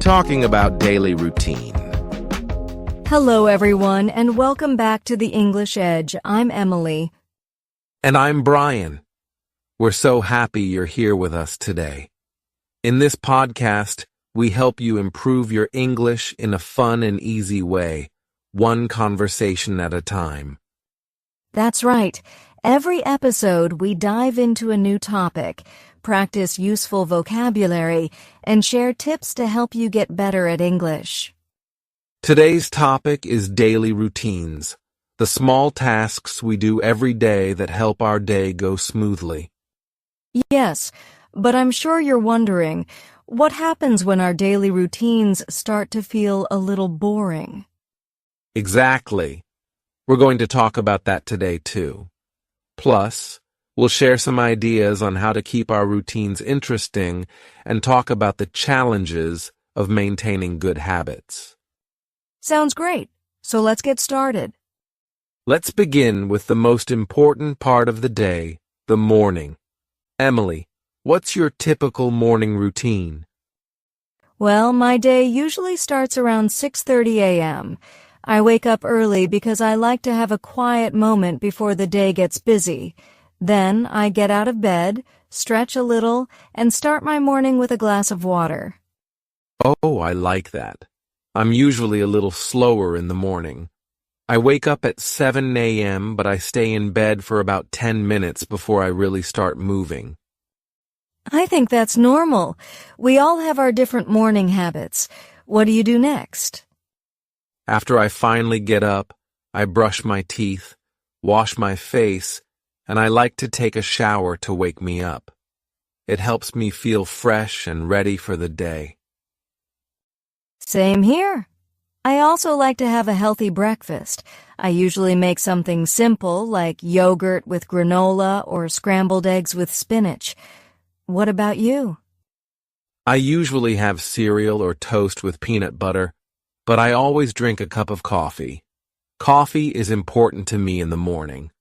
talking about daily routine. Hello, everyone, and welcome back to The English Edge. I'm Emily. And I'm Brian. We're so happy you're here with us today. In this podcast, we help you improve your English in a fun and easy way, one conversation at a time. That's right. Every episode, we dive into a new topic, practice useful vocabulary, and share tips to help you get better at English. Today's topic is daily routines, the small tasks we do every day that help our day go smoothly. Yes, but I'm sure you're wondering, what happens when our daily routines start to feel a little boring? Exactly. We're going to talk about that today, too. Plus, we'll share some ideas on how to keep our routines interesting and talk about the challenges of maintaining good habits. Sounds great. So let's get started. Let's begin with the most important part of the day, the morning. Emily, what's your typical morning routine? Well, my day usually starts around 6:30 a.m. I wake up early because I like to have a quiet moment before the day gets busy. Then I get out of bed, stretch a little, and start my morning with a glass of water. Oh, I like that. I'm usually a little slower in the morning. I wake up at 7 a.m., but I stay in bed for about 10 minutes before I really start moving. I think that's normal. We all have our different morning habits. What do you do next? After I finally get up, I brush my teeth, wash my face, and I like to take a shower to wake me up. It helps me feel fresh and ready for the day. Same here. I also like to have a healthy breakfast. I usually make something simple like yogurt with granola or scrambled eggs with spinach. What about you? I usually have cereal or toast with peanut butter, but I always drink a cup of coffee. Coffee is important to me in the morning.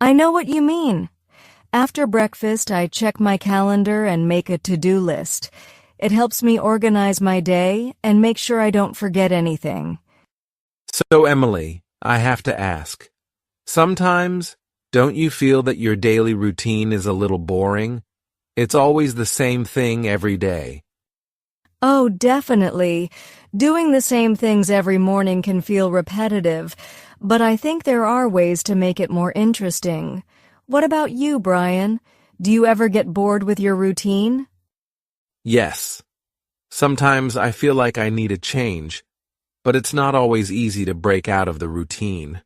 I know what you mean. After breakfast, I check my calendar and make a to-do list. It helps me organize my day and make sure I don't forget anything. So, Emily, I have to ask, sometimes don't you feel that your daily routine is a little boring? It's always the same thing every day. Oh, definitely. Doing the same things every morning can feel repetitive, but I think there are ways to make it more interesting. What about you, Brian? Do you ever get bored with your routine? Yes. Sometimes I feel like I need a change, but it's not always easy to break out of the routine.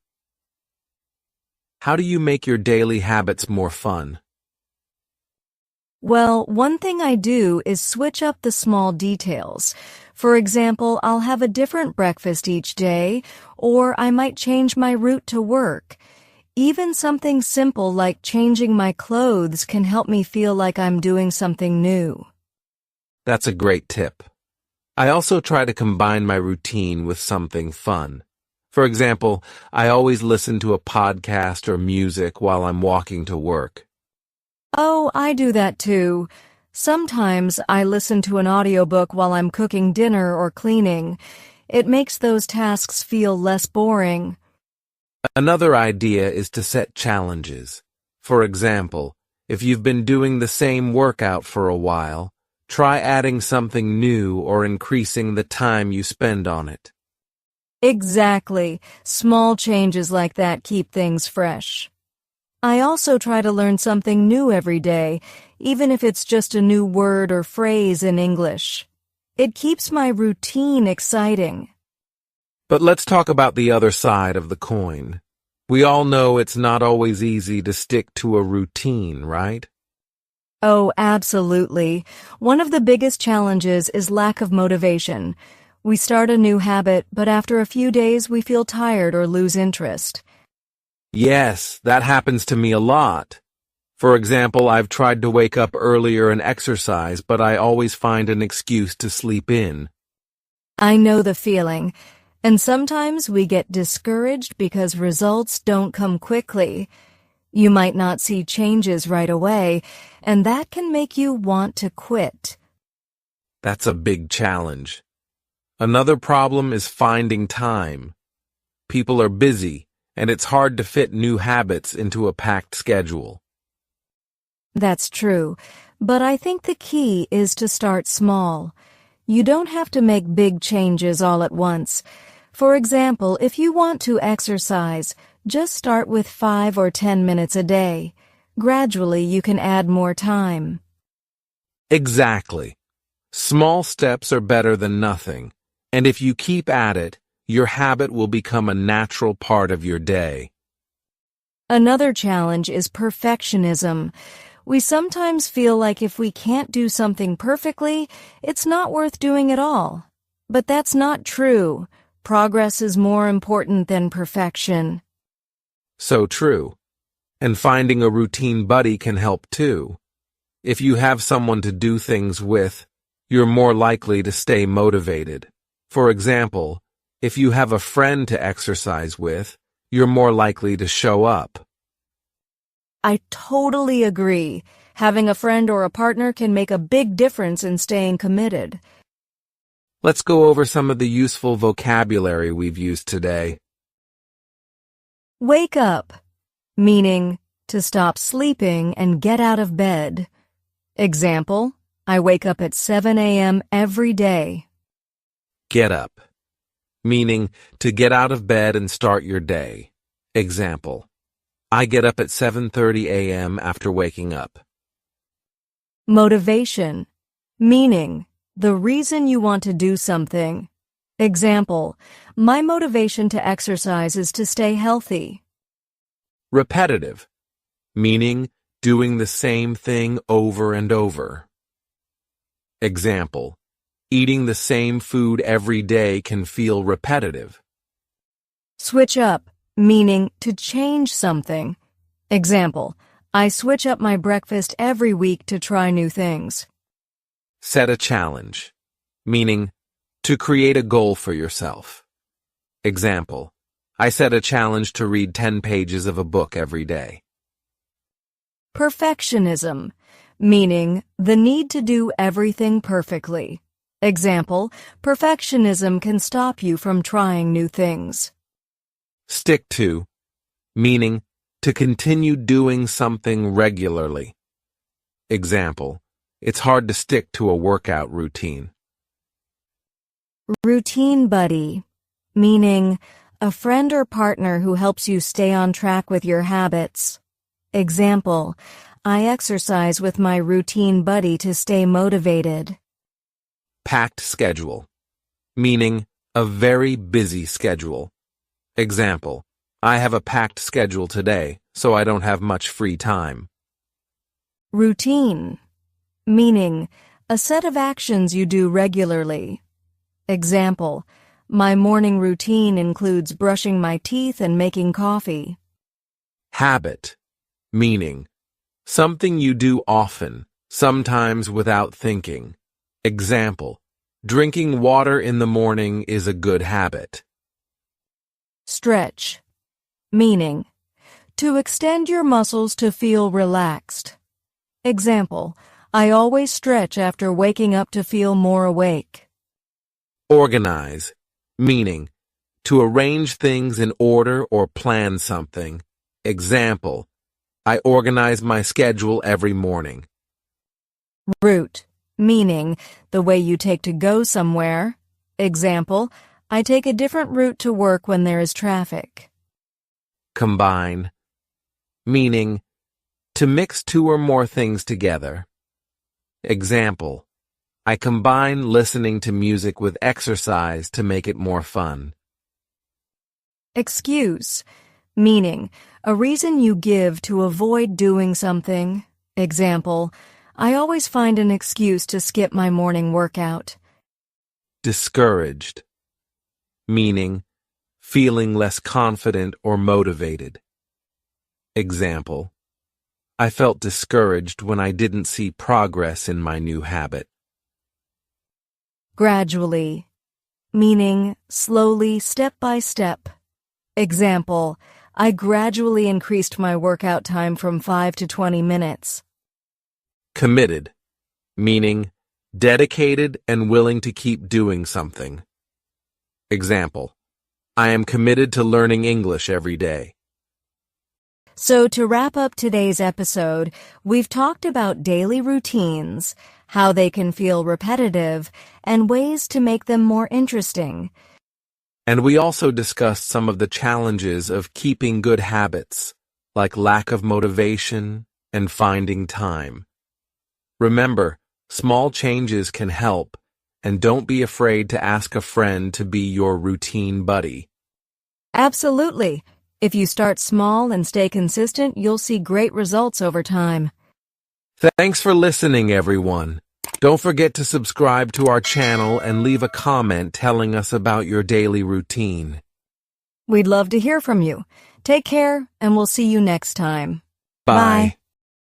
How do you make your daily habits more fun? Well, one thing I do is switch up the small details. For example, I'll have a different breakfast each day, or I might change my route to work. Even something simple like changing my clothes can help me feel like I'm doing something new. That's a great tip. I also try to combine my routine with something fun. For example, I always listen to a podcast or music while I'm walking to work. Oh, I do that too. Sometimes I listen to an audiobook while I'm cooking dinner or cleaning. It makes those tasks feel less boring. Another idea is to set challenges. For example, if you've been doing the same workout for a while, try adding something new or increasing the time you spend on it. Exactly. Small changes like that keep things fresh. I also try to learn something new every day, even if it's just a new word or phrase in English. It keeps my routine exciting. But let's talk about the other side of the coin. We all know it's not always easy to stick to a routine, right? Oh, absolutely. One of the biggest challenges is lack of motivation. We start a new habit, but after a few days we feel tired or lose interest. Yes, that happens to me a lot. For example, I've tried to wake up earlier and exercise, but I always find an excuse to sleep in. I know the feeling. And sometimes we get discouraged because results don't come quickly. You might not see changes right away, and that can make you want to quit. That's a big challenge. Another problem is finding time. People are busy, and it's hard to fit new habits into a packed schedule. That's true, but I think the key is to start small. You don't have to make big changes all at once. For example, if you want to exercise, just start with 5 or 10 minutes a day. Gradually, you can add more time. Exactly. Small steps are better than nothing, and if you keep at it, your habit will become a natural part of your day. Another challenge is perfectionism. We sometimes feel like if we can't do something perfectly, it's not worth doing at all. But that's not true. Progress is more important than perfection. So true. And finding a routine buddy can help too. If you have someone to do things with, you're more likely to stay motivated. For example, if you have a friend to exercise with, you're more likely to show up. I totally agree. Having a friend or a partner can make a big difference in staying committed. Let's go over some of the useful vocabulary we've used today. Wake up, meaning to stop sleeping and get out of bed. Example, I wake up at 7 a.m. every day. Get up, meaning to get out of bed and start your day. Example, I get up at 7:30 a.m. after waking up. Motivation, meaning the reason you want to do something. Example, my motivation to exercise is to stay healthy. Repetitive, meaning doing the same thing over and over. Example, eating the same food every day can feel repetitive. Switch up, meaning to change something. Example, I switch up my breakfast every week to try new things. Set a challenge, meaning to create a goal for yourself. Example, I set a challenge to read 10 pages of a book every day. Perfectionism, meaning the need to do everything perfectly. Example, perfectionism can stop you from trying new things. Stick to, meaning to continue doing something regularly. Example, it's hard to stick to a workout routine. Routine buddy, meaning a friend or partner who helps you stay on track with your habits. Example, I exercise with my routine buddy to stay motivated. Packed schedule, meaning a very busy schedule. Example, I have a packed schedule today, so I don't have much free time. Routine, meaning a set of actions you do regularly. Example, my morning routine includes brushing my teeth and making coffee. Habit, meaning something you do often, sometimes without thinking. Example, drinking water in the morning is a good habit. Stretch, meaning to extend your muscles to feel relaxed. Example, I always stretch after waking up to feel more awake. Organize, meaning to arrange things in order or plan something. Example, I organize my schedule every morning. Route, meaning the way you take to go somewhere. Example, I take a different route to work when there is traffic. Combine, meaning to mix two or more things together. Example, I combine listening to music with exercise to make it more fun. Excuse, meaning a reason you give to avoid doing something. Example, I always find an excuse to skip my morning workout. Discouraged, meaning feeling less confident or motivated. Example, I felt discouraged when I didn't see progress in my new habit. Gradually, meaning slowly, step by step. Example, I gradually increased my workout time from 5 to 20 minutes. Committed, meaning dedicated and willing to keep doing something. Example, I am committed to learning English every day. So to wrap up today's episode, we've talked about daily routines, how they can feel repetitive, and ways to make them more interesting. And we also discussed some of the challenges of keeping good habits, like lack of motivation and finding time. Remember, small changes can help, and don't be afraid to ask a friend to be your routine buddy. Absolutely. If you start small and stay consistent, you'll see great results over time. Thanks for listening, everyone. Don't forget to subscribe to our channel and leave a comment telling us about your daily routine. We'd love to hear from you. Take care, and we'll see you next time. Bye.